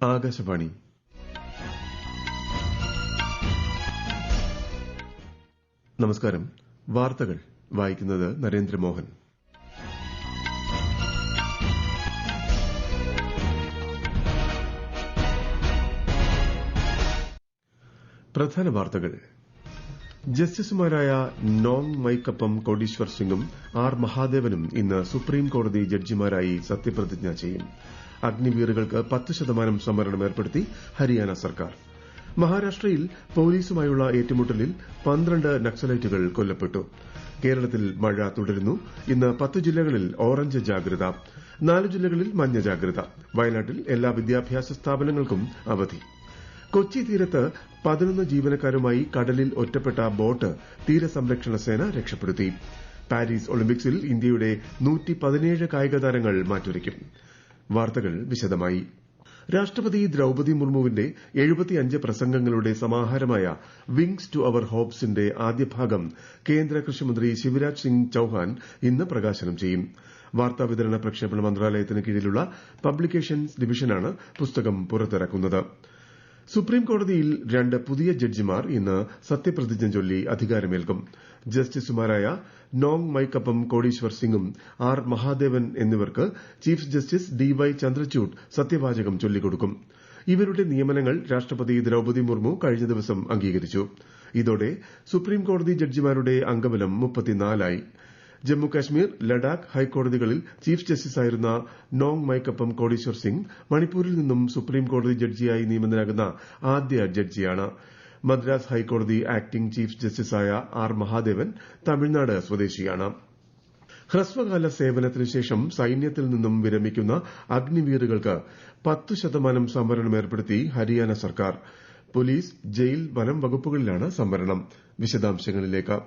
ആകാശവാണി. നമസ്കാരം. വാർത്തകൾ വായിക്കുന്നത് നരേന്ദ്രമോഹൻ. പ്രധാന വാർത്തകൾ. ജസ്റ്റിസുമാരായ നോങ് മൈക്കപ്പം കോടീശ്വർ സിംഗും ആർ മഹാദേവനും ഇന്ന് സുപ്രീം കോടതി ജഡ്ജിമാരായി സത്യപ്രതിജ്ഞ ചെയ്യും. അഗ്നിവീറുകൾക്ക് 10% സംവരണം ഏർപ്പെടുത്തി ഹരിയാന സർക്കാർ. മഹാരാഷ്ട്രയിൽ പോലീസുമായുള്ള ഏറ്റുമുട്ടലിൽ 12 നക്സലൈറ്റുകൾ കൊല്ലപ്പെട്ടു. കേരളത്തിൽ മഴ തുടരുന്നു. ഇന്ന് 10 ജില്ലകളിൽ ഓറഞ്ച് ജാഗ്രത, 4 ജില്ലകളിൽ മഞ്ഞ ജാഗ്രത. വയനാട്ടിൽ എല്ലാ വിദ്യാഭ്യാസ സ്ഥാപനങ്ങൾക്കും അവധി. കൊച്ചി തീരത്ത് 11 ജീവനക്കാരുമായി കടലിൽ ഒറ്റപ്പെട്ട ബോട്ട് തീരസംരക്ഷണ സേന രക്ഷപ്പെടുത്തി. പാരീസ് ഒളിമ്പിക്സിൽ ഇന്ത്യയുടെ 117 കായിക താരങ്ങൾ മാറ്റുരയ്ക്കും. വാർത്തകൾ വിശദമായി. രാഷ്ട്രപതി ദ്രൌപദി മുർമുവിന്റെ 75 പ്രസംഗങ്ങളുടെ സമാഹാരമായ വിങ്സ് ടു അവർ ഹോപ്സിന്റെ ആദ്യഭാഗം കേന്ദ്ര കൃഷിമന്ത്രി ശിവരാജ് സിംഗ് ചൌഹാൻ ഇന്ന് പ്രകാശനം ചെയ്യും. വാർത്താവിതരണ പ്രക്ഷേപണ മന്ത്രാലയത്തിന് കീഴിലുള്ള പബ്ലിക്കേഷൻസ് ഡിവിഷനാണ് പുസ്തകം പുറത്തിറക്കുന്നത്. സുപ്രീം കോടതിയിൽ 2 പുതിയ ജഡ്ജിമാർ ഇന്ന് സത്യപ്രതിജ്ഞ ചൊല്ലി അധികാരമേൽക്കും. ജസ്റ്റിസുമാരായ നോങ് മൈക്കപ്പം കോടീശ്വർ സിംഗും ആർ മഹാദേവൻ എന്നിവർക്ക് ചീഫ് ജസ്റ്റിസ് DY ചന്ദ്രചൂഡ് സത്യവാചകം ചൊല്ലിക്കൊടുക്കും. ഇവരുടെ നിയമനങ്ങൾ രാഷ്ട്രപതി ദ്രൌപദി മുർമു കഴിഞ്ഞ ദിവസം അംഗീകരിച്ചു. ഇതോടെ സുപ്രീം കോടതി ജഡ്ജിമാരുടെ അംഗബലം 34 ജമ്മു കാശ്മീർ, ലഡാക്ക് ഹൈക്കോടതികളിൽ ചീഫ് ജസ്റ്റിസായിരുന്ന നോങ് മൈക്കപ്പം കോടീശ്വർ സിംഗ് മണിപ്പൂരിൽ നിന്നും സുപ്രീം കോടതി ജഡ്ജിയായി നിയമിതനാകുന്ന ആദ്യ ജഡ്ജിയാണ്. മദ്രാസ് ഹൈക്കോടതി acting chief ജസ്റ്റിസായ R Mahadevan Tamil Nadu സ്വദേശിയാണ്. ഹ്രസ്വകാല സേവനത്തിന് ശേഷം സൈന്യത്തിൽ നിന്നും വിരമിക്കുന്ന അഗ്നിവീറുകൾക്ക് 10% സംവരണം ഏർപ്പെടുത്തി ഹരിയാന സർക്കാർ. പോലീസ്, ജയിൽ, വനം വകുപ്പുകളിലാണ് സംവരണം. വിശദാംശങ്ങളിലേക്ക്.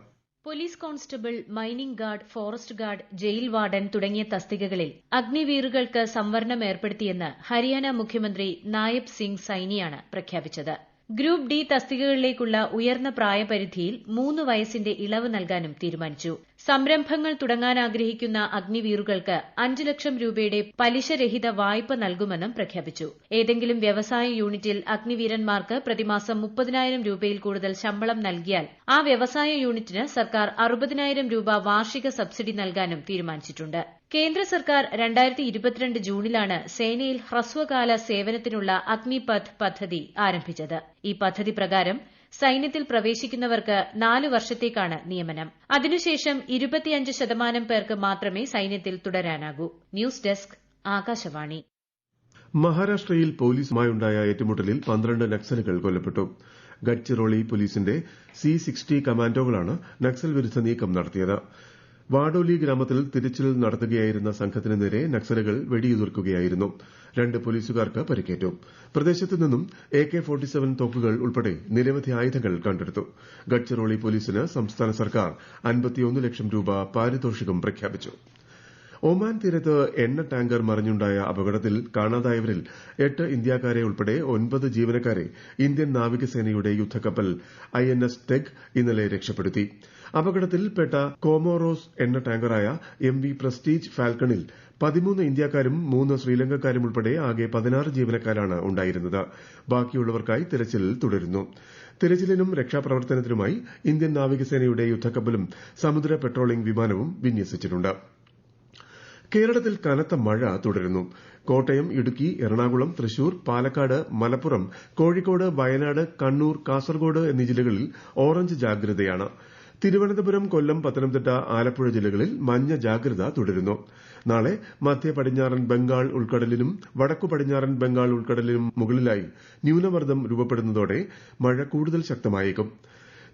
Police constable, mining guard, forest guard, jail warden തുടങ്ങിയ തസ്തികകളിൽ അഗ്നിവീറുകൾക്ക് സംവരണം ഏർപ്പെടുത്തിയെന്ന് ഹരിയാന മുഖ്യമന്ത്രി നായബ് സിംഗ് സൈനിയാണ് പ്രഖ്യാപിച്ചത്. ഗ്രൂപ്പ് ഡി തസ്തികകളിലേക്കുള്ള ഉയർന്ന പ്രായപരിധിയിൽ 3 വയസ്സിന്റെ ഇളവ് നൽകാനും തീരുമാനിച്ചു. സംരംഭങ്ങൾ തുടങ്ങാനാഗ്രഹിക്കുന്ന അഗ്നിവീറുകൾക്ക് 5 ലക്ഷം രൂപയുടെ പലിശരഹിത വായ്പ നൽകുമെന്നും പ്രഖ്യാപിച്ചു. ഏതെങ്കിലും വ്യവസായ യൂണിറ്റിൽ അഗ്നിവീരന്മാർക്ക് പ്രതിമാസം 30,000 രൂപയിൽ കൂടുതൽ ശമ്പളം നൽകിയാൽ ആ വ്യവസായ യൂണിറ്റിന് സർക്കാർ 60,000 രൂപ വാർഷിക സബ്സിഡി നൽകാനും തീരുമാനിച്ചിട്ടുണ്ട്. കേന്ദ്ര സർക്കാർ 2022 ജൂണിലാണ് സേനയിൽ ഹ്രസ്വകാല സേവനത്തിനുള്ള അഗ്നിപഥ് പദ്ധതി ആരംഭിച്ചത്. ഈ പദ്ധതി പ്രകാരം സൈന്യത്തിൽ പ്രവേശിക്കുന്നവർക്ക് 4 വർഷത്തേക്കാണ് നിയമനം. അതിനുശേഷം 25% പേർക്ക് മാത്രമേ സൈന്യത്തിൽ തുടരാനാകൂ. News desk, Akashvani. മഹാരാഷ്ട്രയിൽ പോലീസുമായുണ്ടായ ഏറ്റുമുട്ടലിൽ 12 നക്സലുകൾ കൊല്ലപ്പെട്ടു. ഗഡ്ചിറോളി പോലീസിന്റെ C-60 കമാൻഡോകളാണ് നക്സൽ വിരുദ്ധ നീക്കം നടത്തിയത്. വാഡോലി ഗ്രാമത്തിൽ തിരച്ചിൽ നടത്തുകയായിരുന്ന സംഘത്തിന് നേരെ നക്സലുകൾ വെടിയുതിർക്കുകയായിരുന്നു. 2 പോലീസുകാർക്ക് പരിക്കേറ്റു. പ്രദേശത്തു നിന്നും AK-47 തോക്കുകൾ ഉൾപ്പെടെ നിരവധി ആയുധങ്ങൾ കണ്ടെടുത്തു. ഗഡ്ചിറോളി പോലീസിന് സംസ്ഥാന സർക്കാർ 51 ലക്ഷം രൂപ പാരിതോഷികം പ്രഖ്യാപിച്ചു. ഒമാൻ തീരത്ത് എണ്ണ ടാങ്കർ മറിഞ്ഞുണ്ടായ അപകടത്തിൽ കാണാതായവരിൽ 8 ഇന്ത്യക്കാരെ ഉൾപ്പെടെ 9 ജീവനക്കാരെ ഇന്ത്യൻ നാവികസേനയുടെ യുദ്ധക്കപ്പൽ INS ടെഗ് ഇന്നലെ രക്ഷപ്പെടുത്തി. അപകടത്തിൽപ്പെട്ട കോമോറോസ് എണ്ണ ടാങ്കറായ MV പ്രസ്റ്റീജ് ഫാൽക്കണിൽ 13 ഇന്ത്യക്കാരും 3 ശ്രീലങ്കക്കാരും ഉൾപ്പെടെ ആകെ 16 ജീവനക്കാരാണ് ഉണ്ടായിരുന്നത്. ബാക്കിയുള്ളവർക്കായി തിരച്ചിൽ തുടരുന്നു. തിരച്ചിലിനും രക്ഷാപ്രവർത്തനത്തിനുമായി ഇന്ത്യൻ നാവികസേനയുടെ യുദ്ധക്കപ്പലും സമുദ്ര പെട്രോളിംഗ് വിമാനവും വിന്യസിച്ചിട്ടുണ്ട്. കേരളത്തിൽ കനത്ത മഴ തുടരുന്നു. കോട്ടയം, ഇടുക്കി, എറണാകുളം, തൃശൂർ, പാലക്കാട്, മലപ്പുറം, കോഴിക്കോട്, വയനാട്, കണ്ണൂർ, കാസർഗോഡ് എന്നീ ജില്ലകളിൽ ഓറഞ്ച് ജാഗ്രതയാണ്. തിരുവനന്തപുരം, കൊല്ലം, പത്തനംതിട്ട, ആലപ്പുഴ ജില്ലകളിൽ മഞ്ഞ ജാഗ്രത തുടരുന്നു. നാളെ മധ്യ പടിഞ്ഞാറൻ ബംഗാൾ ഉൾക്കടലിനും വടക്കു പടിഞ്ഞാറൻ ബംഗാൾ ഉൾക്കടലിനും മുകളിലായി ന്യൂനമർദ്ദം രൂപപ്പെടുന്നതോടെ മഴ കൂടുതൽ ശക്തമായേക്കും.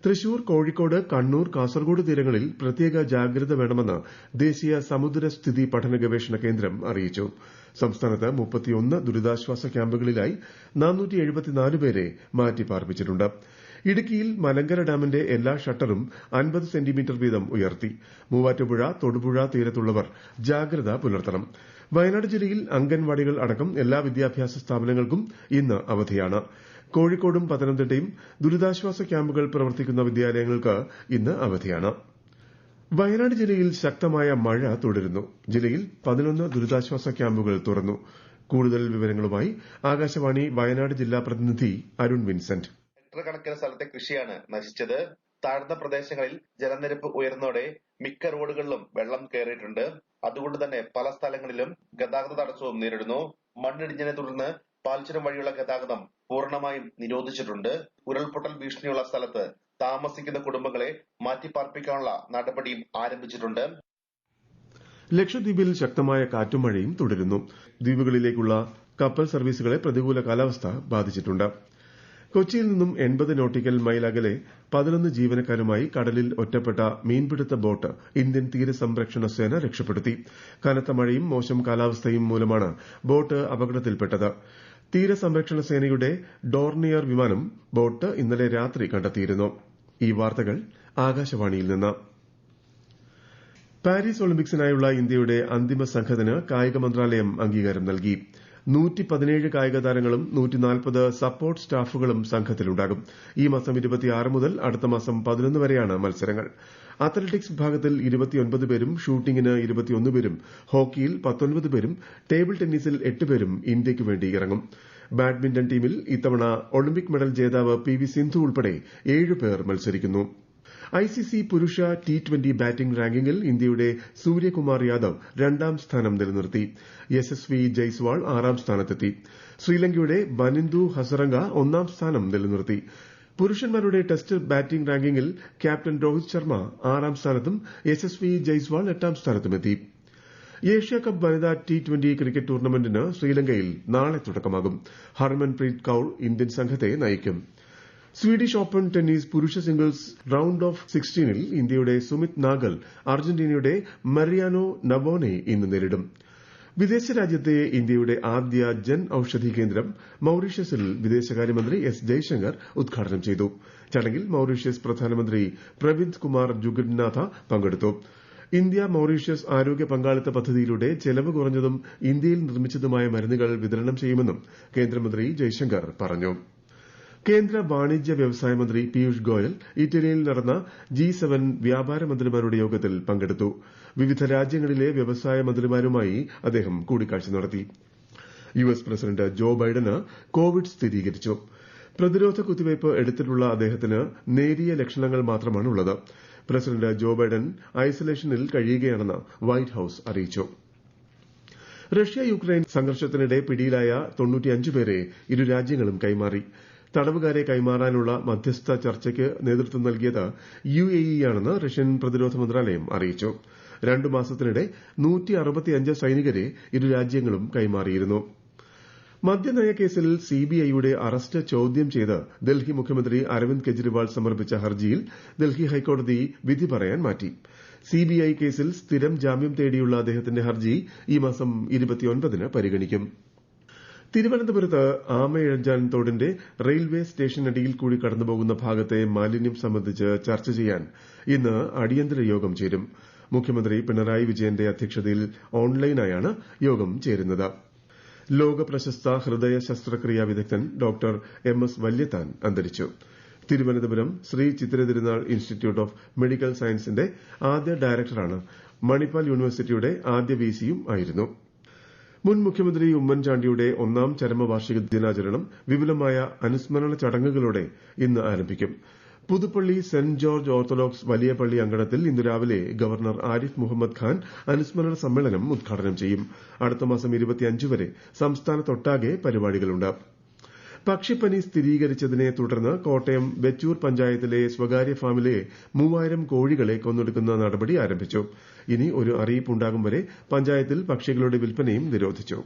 തൃശൂർ, കോഴിക്കോട്, കണ്ണൂർ, കാസർഗോഡ് തീരങ്ങളിൽ പ്രത്യേക ജാഗ്രത വേണമെന്ന് ദേശീയ സമുദ്രസ്ഥിതി പഠന ഗവേഷണ കേന്ദ്രം അറിയിച്ചു. സംസ്ഥാനത്ത് 31 ദുരിതാശ്വാസ ക്യാമ്പുകളിലായി 474 പേരെ മാറ്റിപ്പാർപ്പിച്ചിട്ടുണ്ട്. ഇടുക്കിയിൽ മലങ്കര ഡാമിന്റെ എല്ലാ ഷട്ടറും 50 സെന്റിമീറ്റർ വീതം ഉയർത്തി. മൂവാറ്റുപുഴ, തൊടുപുഴ തീരത്തുള്ളവർ ജാഗ്രത പുലർത്തണം. വയനാട് ജില്ലയിൽ അംഗൻവാടികൾ അടക്കം എല്ലാ വിദ്യാഭ്യാസ സ്ഥാപനങ്ങൾക്കും ഇന്ന് അവധിയാണ്. കോഴിക്കോടും പത്തനംതിട്ടയും ദുരിതാശ്വാസ ക്യാമ്പുകൾ പ്രവർത്തിക്കുന്ന വിദ്യാലയങ്ങൾക്ക് ഇന്ന് അവധിയാണ്. വയനാട് ജില്ലയിൽ ശക്തമായ മഴ തുടരുന്നു. ജില്ലയിൽ 11 ദുരിതാശ്വാസ ക്യാമ്പുകൾ തുറന്നു. കൂടുതൽ വിവരങ്ങളുമായി ആകാശവാണി വയനാട് ജില്ലാ പ്രതിനിധി അരുൺ വിൻസെന്റ്. ഹെക്ടർ കണക്കിന് സ്ഥലത്തെ കൃഷിയാണ് നശിച്ചത്. താഴ്ന്ന പ്രദേശങ്ങളിൽ ജലനിരപ്പ് ഉയർന്നതോടെ മിക്ക റോഡുകളിലും വെള്ളം കയറിയിട്ടുണ്ട്. അതുകൊണ്ട് തന്നെ പല സ്ഥലങ്ങളിലും ഗതാഗത തടസ്സവും നേരിടുന്നു. മണ്ണിടിഞ്ഞതിനെ തുടർന്ന് പാൽച്ചുരം വഴിയുള്ള ഗതാഗതം പൂർണ്ണമായും നിരോധിച്ചിട്ടുണ്ട്. ഉരുൾപൊട്ടൽ ഭീഷണിയുള്ള സ്ഥലത്ത് താമസിക്കുന്ന കുടുംബങ്ങളെ മാറ്റിപ്പാർപ്പിക്കാനുള്ള നടപടിയും ആരംഭിച്ചിട്ടുണ്ട്. ലക്ഷദ്വീപിൽ ശക്തമായ കാറ്റും മഴയും തുടരുന്നു. ദ്വീപുകളിലേക്കുള്ള കപ്പൽ സർവീസുകളെ പ്രതികൂല കാലാവസ്ഥ ബാധിച്ചിട്ടുണ്ട്. കൊച്ചിയിൽ നിന്നും 80 നോട്ടിക്കൽ മൈൽ അകലെ 11 ജീവനക്കാരുമായി കടലിൽ ഒറ്റപ്പെട്ട മീൻപിടുത്ത ബോട്ട് ഇന്ത്യൻ തീരസംരക്ഷണ സേന രക്ഷപ്പെടുത്തി. കനത്ത മഴയും മോശം കാലാവസ്ഥയും മൂലമാണ് ബോട്ട് അപകടത്തിൽപ്പെട്ടത്. തീരസംരക്ഷണ സേനയുടെ ഡോർണിയർ വിമാനം ബോട്ട് ഇന്നലെ രാത്രി കണ്ടെത്തിയിരുന്നു. ഈ വാർത്തകൾ ആകാശവാണിയിൽ നിന്ന്. പാരീസ് ഒളിമ്പിക്സിനായുള്ള ഇന്ത്യയുടെ അന്തിമ സംഘത്തിന് കായിക മന്ത്രാലയം അംഗീകാരം നൽകി. 117 കായിക താരങ്ങളും 140 സപ്പോർട്ട് സ്റ്റാഫുകളും സംഘത്തിലുണ്ടാകും. ഈ മാസം 26 മുതൽ അടുത്ത മാസം 11 വരെയാണ് മത്സരങ്ങൾ. അത്ലറ്റിക്സ് വിഭാഗത്തിൽ 29 പേരും ഷൂട്ടിംഗിന് 21 പേരും ഹോക്കിയിൽ 19 പേരും ടേബിൾ ടെന്നീസിൽ 8 പേരും ഇന്ത്യയ്ക്ക് വേണ്ടി ഇറങ്ങും. ബാഡ്മിന്റൺ ടീമിൽ ഇത്തവണ ഒളിമ്പിക് മെഡൽ ജേതാവ് PV സിന്ധു ഉൾപ്പെടെ 7 പേർ മത്സരിക്കുന്നു. ICC പുരുഷ T20 ബാറ്റിംഗ് റാങ്കിങ്ങിൽ ഇന്ത്യയുടെ സൂര്യകുമാർ യാദവ് 2ാം സ്ഥാനം നിലനിർത്തി. യശസ്വി ജയ്സ്വാൾ 6ാം സ്ഥാനത്തെത്തി. ശ്രീലങ്കയുടെ ബനിന്ദു ഹസരംഗ 1ാം സ്ഥാനം നിലനിർത്തി. പുരുഷന്മാരുടെ ടെസ്റ്റ് ബാറ്റിംഗ് റാങ്കിങ്ങിൽ ക്യാപ്റ്റൻ രോഹിത് ശർമ്മ 6ാം സ്ഥാനത്തും യശസ്വി ജയ്സ്വാൾ 8ാം സ്ഥാനത്തുമെത്തി. ഏഷ്യാകപ്പ് വനിതാ T20 ക്രിക്കറ്റ് ടൂർണമെന്റിന് ശ്രീലങ്കയിൽ നാളെ തുടക്കമാകും. ഹർമൻപ്രീത് കൌർ ഇന്ത്യൻ സംഘത്തെ നയിക്കും. സ്വീഡിഷ് ഓപ്പൺ ടെന്നീസ് പുരുഷ സിംഗിൾസ് റൌണ്ട് ഓഫ് 16ൽ ഇന്ത്യയുടെ സുമിത് നാഗൽ അർജന്റീനയുടെ മരിയാനോ നവോനെ ഇന്ന് നേരിടും. വിദേശ രാജ്യത്തെ ഇന്ത്യയുടെ ആദ്യ ജൻ ഔഷധി കേന്ദ്രം മൌറീഷ്യസിൽ വിദേശകാര്യമന്ത്രി S. ജയശങ്കർ ഉദ്ഘാടനം ചെയ്തു. ചടങ്ങിൽ മൌറീഷ്യസ് പ്രധാനമന്ത്രി പ്രവിന്ദ് കുമാർ ജുഗന്നാഥ പങ്കെടുത്തു. ഇന്ത്യ മൌറീഷ്യസ് ആരോഗ്യ പങ്കാളിത്ത പദ്ധതിയിലൂടെ ചെലവ് കുറഞ്ഞതും ഇന്ത്യയിൽ നിർമ്മിച്ചതുമായ മരുന്നുകൾ വിതരണം ചെയ്യുമെന്നും കേന്ദ്രമന്ത്രി ജയശങ്കർ പറഞ്ഞു. കേന്ദ്ര വാണിജ്യ വ്യവസായ മന്ത്രി പീയൂഷ് ഗോയൽ ഇറ്റലിയിൽ നടന്ന G7 വ്യാപാര മന്ത്രിമാരുടെ യോഗത്തിൽ പങ്കെടുത്തു. വിവിധ രാജ്യങ്ങളിലെ വ്യവസായ മന്ത്രിമാരുമായി അദ്ദേഹം കൂടിക്കാഴ്ച നടത്തി. US പ്രസിഡന്റ് ജോ ബൈഡന് കോവിഡ് സ്ഥിരീകരിച്ചു. പ്രതിരോധ കുത്തിവയ്പ് എടുത്തിട്ടുള്ള അദ്ദേഹത്തിന് നേരിയ ലക്ഷണങ്ങൾ മാത്രമാണുള്ളത്. പ്രസിഡന്റ് ജോ ബൈഡൻ ഐസൊലേഷനിൽ കഴിയുകയാണെന്ന് വൈറ്റ് ഹൌസ് അറിയിച്ചു. റഷ്യ യുക്രൈൻ സംഘർഷത്തിനിടെ പിടിയിലായ 95 പേരെ ഇരു രാജ്യങ്ങളും കൈമാറി. തടവുകാരെ കൈമാറാനുള്ള മധ്യസ്ഥ ചർച്ചയ്ക്ക് നേതൃത്വം നൽകിയത് UAE ആണെന്ന് റഷ്യൻ പ്രതിരോധ മന്ത്രാലയം അറിയിച്ചു. 2 മാസത്തിനിടെ 165 സൈനികരെ ഇരു രാജ്യങ്ങളും കൈമാറിയിരുന്നു. മദ്യനയ കേസിൽ CBIയുടെ അറസ്റ്റ് ചോദ്യം ചെയ്ത് ഡൽഹി മുഖ്യമന്ത്രി അരവിന്ദ് കെജ്രിവാൾ സമർപ്പിച്ച ഹർജിയിൽ ഡൽഹി ഹൈക്കോടതി വിധി പറയാൻ മാറ്റി. CBI കേസിൽ സ്ഥിരം ജാമ്യം തേടിയുള്ള അദ്ദേഹത്തിന്റെ ഹർജി ഈ മാസം 29ന് പരിഗണിക്കും. തിരുവനന്തപുരത്ത് ആമയിഴഞ്ചാൻ തോടിന്റെ റെയിൽവേ സ്റ്റേഷനടിയിൽ കൂടി കടന്നുപോകുന്ന ഭാഗത്തെ മാലിന്യം സംബന്ധിച്ച് ചർച്ച ചെയ്യാൻ ഇന്ന് അടിയന്തര യോഗം ചേരും. മുഖ്യമന്ത്രി പിണറായി വിജയന്റെ അധ്യക്ഷതയിൽ ഓൺലൈനായാണ് യോഗം ചേരുന്നത്. ലോക പ്രശസ്ത ഹൃദയ ശസ്ത്രക്രിയാ വിദഗ്ധൻ ഡോക്ടർ MS വല്യത്താൻ അന്തരിച്ചു. Thiruvananthapuram Shri Chithira Thirunal institute of medical സയൻസിന്റെ ആദ്യ ഡയറക്ടറാണ്. മണിപ്പാൽ യൂണിവേഴ്സിറ്റിയുടെ ആദ്യ VCയും ആയിരുന്നു. മുൻ മുഖ്യമന്ത്രി ഉമ്മൻചാണ്ടിയുടെ 1ാം ചരമവാർഷിക ദിനാചരണം വിപുലമായ അനുസ്മരണ ചടങ്ങുകളോടെ ഇന്ന് ആരംഭിക്കും. പുതുപ്പള്ളി സെന്റ് ജോർജ് ഓർത്തഡോക്സ് വലിയ പള്ളി അങ്കണത്തിൽ ഇന്ന് രാവിലെ ഗവർണർ ആരിഫ് മുഹമ്മദ് ഖാൻ അനുസ്മരണ സമ്മേളനം ഉദ്ഘാടനം ചെയ്യും. അടുത്ത മാസം 25 വരെ സംസ്ഥാനത്തൊട്ടാകെ പരിപാടികളുണ്ട്. പക്ഷിപ്പനി സ്ഥിരീകരിച്ചതിനെ തുടർന്ന് കോട്ടയം വെച്ചൂർ പഞ്ചായത്തിലെ സ്വകാര്യ ഫാമിലെ 3000 കോഴികളെ കൊന്നൊടുക്കുന്ന നടപടി ആരംഭിച്ചു. ഇനി ഒരു അറിയിപ്പുണ്ടാകും വരെ പഞ്ചായത്തിൽ പക്ഷികളുടെ വിൽപ്പനയും നിരോധിച്ചു.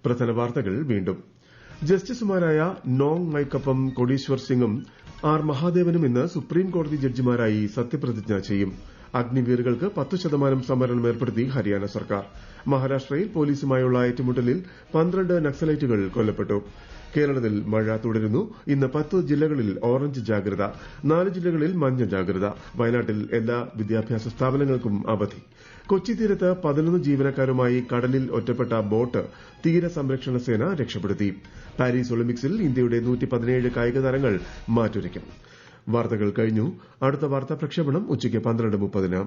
പ്രധാന വാർത്തകൾ വീണ്ടും. ജസ്റ്റിസുമാരായ നോങ് മൈക്കൊപ്പം കൊടീശ്വർ സിംഗും R. മഹാദേവനും ഇന്ന് സുപ്രീം കോടതി ജഡ്ജിമാരായി സത്യപ്രതിജ്ഞ ചെയ്യും. അഗ്നിവീറുകൾക്ക് 10% സംവരണം ഏർപ്പെടുത്തി ഹരിയാന സർക്കാർ. മഹാരാഷ്ട്രയിൽ പോലീസുമായുള്ള ഏറ്റുമുട്ടലിൽ 12 നക്സലൈറ്റുകൾ കൊല്ലപ്പെട്ടു. കേരളത്തിൽ മഴ തുടരുന്നു. ഇന്ന് 10 ജില്ലകളിൽ ഓറഞ്ച് ജാഗ്രത, 4 ജില്ലകളിൽ മഞ്ഞ ജാഗ്രത. വയനാട്ടിൽ എല്ലാ വിദ്യാഭ്യാസ സ്ഥാപനങ്ങൾക്കും അവധി. കൊച്ചി തീരത്ത് 11 ജീവനക്കാരുമായി കടലിൽ ഒറ്റപ്പെട്ട ബോട്ട് തീരസംരക്ഷണ സേന രക്ഷപ്പെടുത്തി. പാരീസ് ഒളിമ്പിക്സിൽ ഇന്ത്യയുടെ 117 കായിക താരങ്ങൾ മാറ്റുരയ്ക്കും. വാർത്തകൾ കഴിഞ്ഞു. അടുത്ത വാർത്താ പ്രക്ഷേപണം ഉച്ചയ്ക്ക് 12:30.